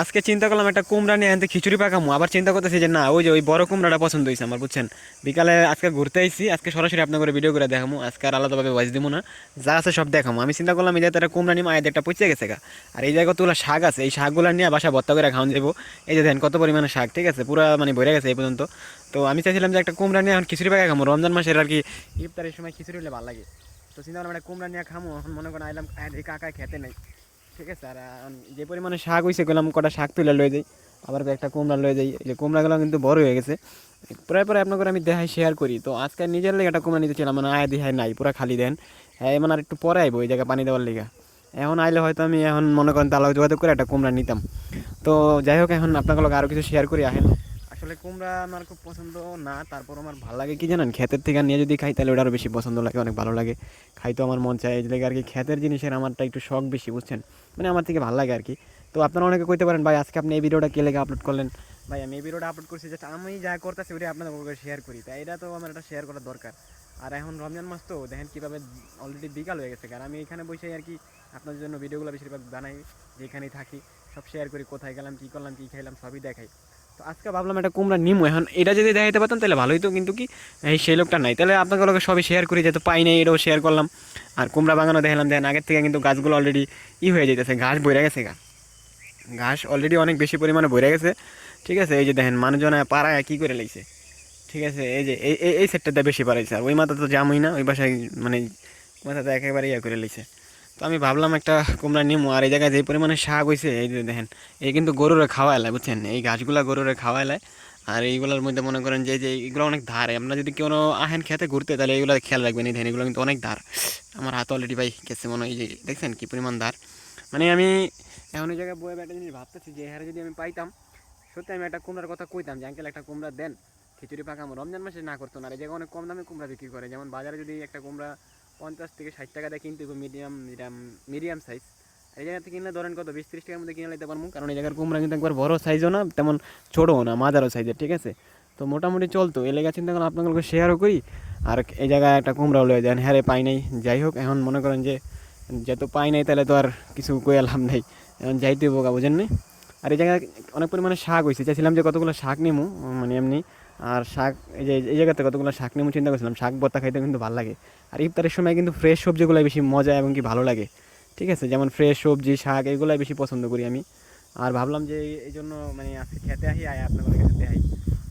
আজকে চিন্তা করলাম একটা কুমড়া নিয়ে আনতে খিচুড়ি পাকামো, আবার চিন্তা করতেছি যে না ওই যে ওই বড় কুমড়াটা পছন্দ হয়েছে আমার, বুঝছেন। বিকালে আজকে ঘুরতে আইছি, আজকে সরাসরি আপনার করে ভিডিও করে দেখামো, আজকে আর আলাদাভাবে ভয়েস দিব না, যা আছে সব দেখামো। আমি চিন্তা করলাম এই যে একটা কুমড়া নিয়ে আয় একটা পচে গেছে গা, আর এই জায়গায় কতগুলো শাক আছে, এই শাকগুলো নিয়ে বাসা ভর্তা করে খাওয়ান যাবো। এই যে দেখেন কত পরিমাণে শাক, ঠিক আছে, পুরা মানে ভরে গেছে এই পর্যন্ত। তো আমি চাইছিলাম যে একটা কুমড়া নিয়ে এখন খিচুড়ি পাকা খামো, রমজান মাসের আর কি ইফতারের সময় খিচুড়ি হলে ভালো লাগে। তো চিন্তা করলাম একটা কুমড়া নিয়ে খামো, এখন মনে করেন আইলাম কাকা খেতে নেই, ঠিক আছে। আর যে পরিমাণে শাক হয়েছে গেলাম কটা শাক তুলে লয়ে যাই, আবার একটা কুমড়া লয়ে যাই। এই যে কুমড়াগুলো কিন্তু বড় হয়ে গেছে, প্রায় প্রায় আপনার আমি দেখাই শেয়ার করি। তো আজকে নিজের লেগে একটা কুমড়া নিতেছিলাম, মানে আয় দেখাই নাই, পুরা খালি দেন। হ্যাঁ মানে আর একটু পরে আইবো ওই জায়গায় পানি দেওয়ার লেগে। এখন আইলে হয়তো আমি এখন মনে করেন তালাও যোগাযোগ করে একটা কুমড়া নিতাম। তো যাই হোক, এখন আপনার লগে আরও কিছু শেয়ার করি আহেন। আসলে কুমড়া আমার খুব পছন্দ না, তারপর আমার ভালো লাগে কি জানেন, ক্ষেতের থেকে নিয়ে যদি খাই তাহলে ওটা আরও বেশি পছন্দ লাগে, অনেক ভালো লাগে। খাইতো আমার মন চায়, এই লেগে আর কি ক্ষেতের জিনিসের আমারটা একটু শখ বেশি, বুঝছেন। মানে আমার থেকে ভালো লাগে আর কি। তো আপনারা অনেকে কইতে পারেন ভাই আজকে আপনি এই ভিডিওটা কে লেগে আপলোড করলেন। ভাই আমি এই ভিডিওটা আপলোড করছি যে আমি যা করতেছি ওটা আপনাদের শেয়ার করি, তাই এটা তো আমার এটা শেয়ার করার দরকার। আর এখন রমজান মাস তো দেখেন কীভাবে অলরেডি বিকাল হয়ে গেছে, কারণ আমি এখানে বসে আর কি আপনাদের জন্য ভিডিওগুলো বেশিরভাগ বানাই, যেখানেই থাকি সব শেয়ার করি, কোথায় গেলাম, কী করলাম, কী খাইলাম সবই দেখাই। তো আজকে ভাবলাম একটা কুমড়া নিমু, এখন এটা যদি দেখাইতে পারতাম তাহলে ভালোই তো, কিন্তু কি এই সেই লোকটা নাই, তাহলে আপনাকে লোকে সবই শেয়ার করি, যেহেতু পাই নাই এটাও শেয়ার করলাম। আর কুমড়া বাগানও দেখলাম, দেখেন আগের থেকে কিন্তু গাছগুলো অলরেডি হয়ে যেতেছে, ঘাস বইরা গেছে গা, ঘাস অলরেডি অনেক বেশি পরিমাণে ভরে গেছে, ঠিক আছে। এই যে দেখেন মানুষজন পাড়ায় কী করে লাইছে, ঠিক আছে। এই যে এই সেটটাতে বেশি পারাইছে, আর ওই মাথা তো জামই না, ওই বাসায় মানে মাথাটা একেবারে করে লাইছে। তো আমি ভাবলাম একটা কুমড়া নিমু, আর এই জায়গায় যে পরিমাণে শাক হয়েছে এই যে দেখেন, এই কিন্তু গরুরে খাওয়া এলায়, বুঝছেন, এই গাছগুলা গরুরে খাওয়া এলায়। আর এইগুলোর মধ্যে মনে করেন যে যে এগুলো অনেক ধার, আপনারা যদি কোনো আহেন খেতে ঘুরতে তাহলে এইগুলো খেয়াল রাখবেন, এই দেখেন এগুলো কিন্তু অনেক ধার। আমার হাত অলরেডি ভাই গেছে মনে হয়, এই যে দেখছেন কী পরিমাণ ধার। মানে আমি এখন এই জায়গায় বয়ে একটা জিনিস ভাবতেছি যে হারে যদি আমি পাইতাম, সত্যি আমি একটা কুমড়ার কথা কইতাম যে আঙ্কেল একটা কুমড়া দেন, খিচুড়ি পাকামো, রমজান মাসে না করতো না। আর এই জায়গায় অনেক কম দামে কুমড়া বিক্রি করে, যেমন বাজারে যদি একটা কুমড়া 50 থেকে 60 টাকা দিয়ে কিনতে মিডিয়াম মিডিয়াম মিডিয়াম সাইজ, এই জায়গা থেকে কিনলে ধরেন কত 20-30 টাকার মধ্যে কিনে নিতে পারবো, কারণ এই জায়গার কুমড়া কিন্তু একবার বড় সাইজও না তেমন ছোটও না, মাঝারও সাইজের, ঠিক আছে। তো মোটামুটি চলতো, এই লেগে চিন্তা করলাম আপনাদেরকে শেয়ারও করি। আর এই জায়গায় একটা কুমড়াও লয়ে যান, হ্যাঁ রে পাই নাই। যাই হোক, এখন মনে করেন যে যেহেতু পাই নাই তাহলে তো আর কিছু কয়ে লাভ নেই, এখন যাইতে বোকা, বুঝেন নি। আর এই জায়গায় অনেক পরিমাণে শাক হয়েছে, চাইছিলাম যে কতগুলো শাক নিমু, মানে এমনি। আর শাক এই যে এই জায়গাতে কতগুলো শাক নিমু চিন্তা করছিলাম, শাক ভর্তা খাইতে কিন্তু ভালো লাগে। আর ইফতারের সময় কিন্তু ফ্রেশ সবজিগুলো বেশি মজা এবং কি ভালো লাগে, ঠিক আছে। যেমন ফ্রেশ সবজি শাক এগুলাই বেশি পছন্দ করি আমি। আর ভাবলাম যে এই জন্য মানে আজকে খেতে আহি আয় আপনাদের কাছে দেখাই,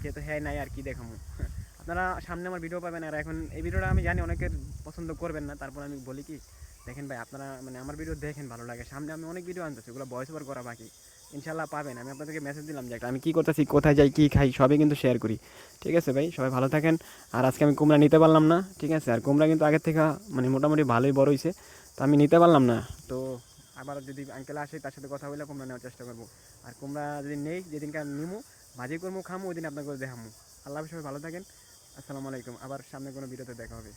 খেতে হ্যাঁ নাই আর কি দেখামো। আপনারা সামনে আমার ভিডিও পাবেন, আর এখন এই ভিডিওটা আমি জানি অনেকের পছন্দ করবেন না, তারপর আমি বলি কি দেখেন ভাই আপনারা মানে আমার ভিডিও দেখেন, ভালো লাগে, সামনে আমি অনেক ভিডিও আনতেছি, ওগুলো ভয়েস ওভার করা বাকি, ইনশাল্লাহ পাবেন। আমি আপনাদেরকে মেসেজ দিলাম যে একটা আমি কী করতেছি, কোথায় যাই, কী খাই, সবই কিন্তু শেয়ার করি, ঠিক আছে ভাই। সবাই ভালো থাকেন। আর আজকে আমি কুমড়া নিতে পারলাম না, ঠিক আছে। আর কুমড়া কিন্তু আগের থেকে মানে মোটামুটি ভালোই বড় হয়েছে, তো আমি নিতে পারলাম না। তো আবার যদি আঙ্কেল আসে তার সাথে কথা বলে কুমড়া নেওয়ার চেষ্টা করবো। আর কুমড়া যদি নেই, যেদিনকার নিমু ভাজি করবো খামো, ওই দিন আপনাকে দেখামো। আল্লাহ হাফেজ, সবাই ভালো থাকেন। আসসালামু আলাইকুম, আবার সামনে কোনো ভিডিওতে দেখা হবে।